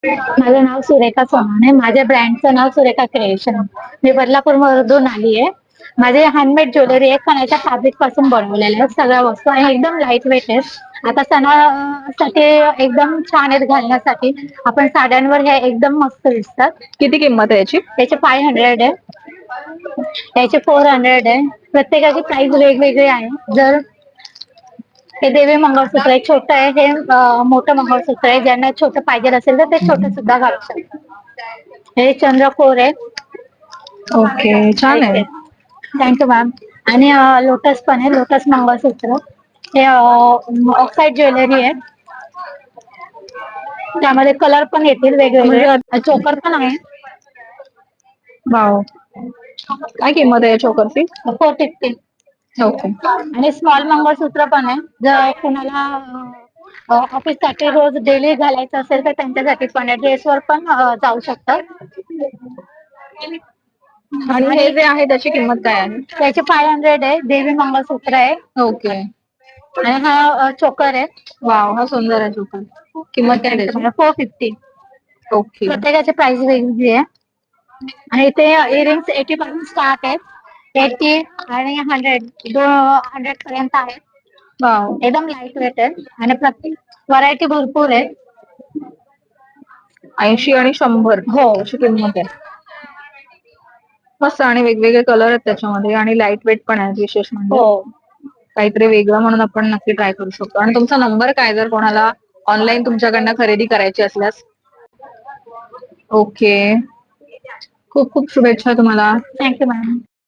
माझं नाव सुरेखा सोनाने. माझ्या ब्रँडचं नाव सुरेखा क्रिएशन. मी बदलापूरमधून आली आहे. माझे हँडमेड ज्वेलरी आहे, खणाच्या फॅब्रिक पासून बनवलेल्या आहेत सगळ्या वस्तू आणि एकदम लाईट वेट आहेत. आता सणासाठी एकदम छान आहेत घालण्यासाठी. आपण साड्यांवर हे एकदम मस्त दिसतात. किती किंमत आहे याची? त्याचे 500 आहे, त्याचे 400 आहे. प्रत्येकाची प्राइस वेगवेगळी आहे. जर हे देवी मंगळसूत्र आहे, छोटं आहे. हे मोठं मंगळसूत्र आहे. ज्यांना छोटं पाहिजे असेल तर ते छोटं सुद्धा घालू शकतात. हे चंद्रकोर आहे. ओके, छान आहे. Thank you ma'am. आणि लोटस पण आहे, लोटस मंगळसूत्र. हे ऑक्साईड ज्वेलरी आहे. त्यामध्ये कलर पण येतील वेगवेगळे. चोकर पण आहे. वाव, काय किंमत आहे या चोकरची? 450. ओके. आणि स्मॉल मंगळसूत्र पण आहे. जर कुणाला ऑफिस साठी रोज डेली घालायचं असेल तर त्यांच्यासाठी पण आहे. ड्रेसवर पण जाऊ शकतात. आणि हे जे आहे त्याची किंमत काय आहे? त्याचे 500 आहे. देवी मंगळसूत्र आहे. ओके. आणि हा चोकर आहे. वाव, हा सुंदर आहे चोकर. किंमत काय त्याची? 450. ओके. प्रत्येकाची प्राइस वेगवेगळी आहे. आणि इथे इयरिंग्स 80 पासून स्टार्ट आहेत. 80 आणि 100 पर्यंत आहे. वाव, एकदम लाईट वेट आहे आणि प्रत्येक व्हरायटी भरपूर आहे. 80 आणि 100 हो. अशी किंमत आहे. मस्त. आणि वेगवेगळे कलर आहेत त्याच्यामध्ये आणि लाईट वेट पण आहे. विशेष म्हणजे हो. काहीतरी वेगळं म्हणून आपण नक्की ट्राय करू शकतो. आणि तुमचा नंबर काय जर कोणाला ऑनलाईन तुमच्याकडनं खरेदी करायची असल्यास? ओके, खूप खूप शुभेच्छा तुम्हाला. Thank you ma'am.